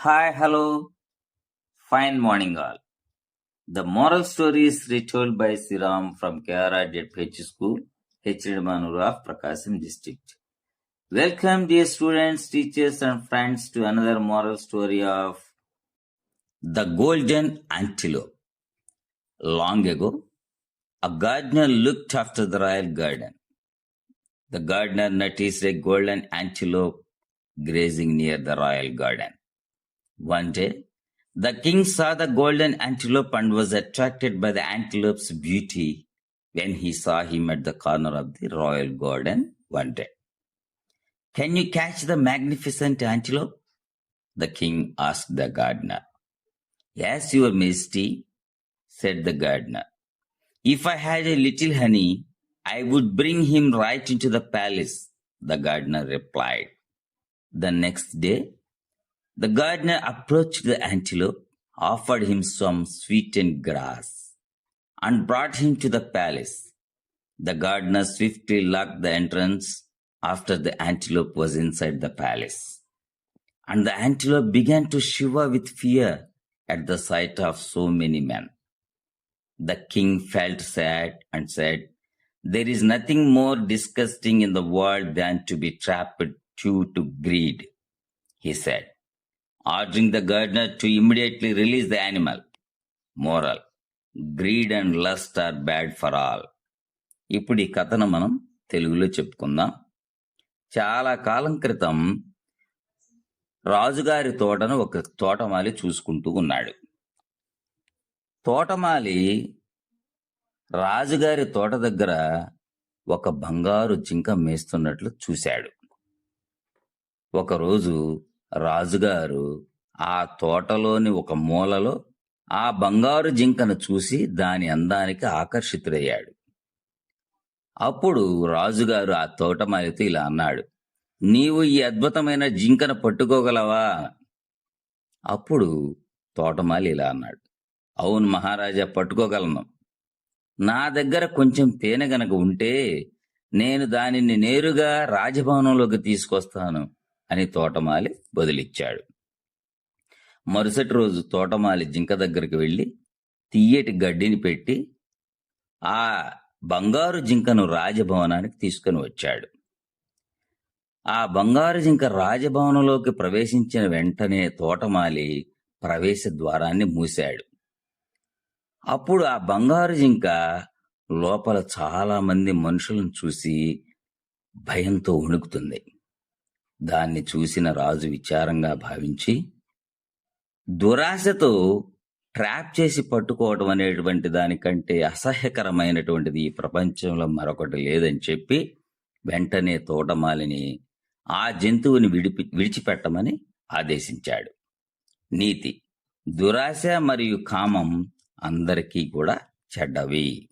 Hi, hello, fine morning all. The moral story is retold by Siram from Kerala JPH School, H. of Prakasam district. Welcome dear students, teachers and friends to another moral story of The Golden Antelope. Long ago, a gardener looked after the royal garden. The gardener noticed a golden antelope grazing near the royal garden. One day, the king saw the golden antelope and was attracted by the antelope's beauty when he saw him at the corner of the royal garden one day. "Can you catch the magnificent antelope?" the king asked the gardener. "Yes, your majesty," said the gardener. "If I had a little honey, I would bring him right into the palace," the gardener replied. The next day, the gardener approached the antelope, offered him some sweetened grass, and brought him to the palace. The gardener swiftly locked the entrance after the antelope was inside the palace. And the antelope began to shiver with fear at the sight of so many men. The king felt sad and said, "There is nothing more disgusting in the world than to be trapped due to greed," he said, ordering the gardener to immediately release the animal. Moral: greed and lust are bad for all. ఇప్పుడు ఈ కథను మనం తెలుగులో చెప్పుకుందాం. చాలా కాలం క్రితం రాజుగారి తోటను ఒక తోటమాలి చూసుకుంటూ ఉన్నాడు. తోటమాలి రాజుగారి తోట దగ్గర ఒక బంగారు జింక మేస్తున్నట్లు చూశాడు. ఒకరోజు రాజుగారు ఆ తోటలోని ఒక మూలలో ఆ బంగారు జింకను చూసి దాని అందానికి ఆకర్షితుడయ్యాడు. అప్పుడు రాజుగారు ఆ తోటమాలితో ఇలా అన్నాడు, "నీవు ఈ అద్భుతమైన జింకను పట్టుకోగలవా?" అప్పుడు తోటమాలి ఇలా అన్నాడు, "అవును మహారాజా, పట్టుకోగలను. నా దగ్గర కొంచెం తేనె గనక ఉంటే నేను దానిని నేరుగా రాజభవనంలోకి తీసుకొస్తాను" అని తోటమాలి బదులిచ్చాడు. మరుసటి రోజు తోటమాలి జింక దగ్గరికి వెళ్ళి తియ్యటి గడ్డిని పెట్టి ఆ బంగారు జింకను రాజభవనానికి తీసుకుని వచ్చాడు. ఆ బంగారు జింక రాజభవనంలోకి ప్రవేశించిన వెంటనే తోటమాలి ప్రవేశ ద్వారాన్ని మూశాడు. అప్పుడు ఆ బంగారు జింక లోపల చాలా మంది మనుషులను చూసి భయంతో వణుకుతుంది. దాన్ని చూసిన రాజు విచారంగా భావించి, దురాశతో ట్రాప్ చేసి పట్టుకోవడం అనేటువంటి దానికంటే అసహ్యకరమైనటువంటిది ఈ ప్రపంచంలో మరొకటి లేదని చెప్పి వెంటనే తోటమాలిని ఆ జంతువుని విడిచిపెట్టమని ఆదేశించాడు. నీతి: దురాశ మరియు కామం అందరికీ కూడా చెడ్డవి.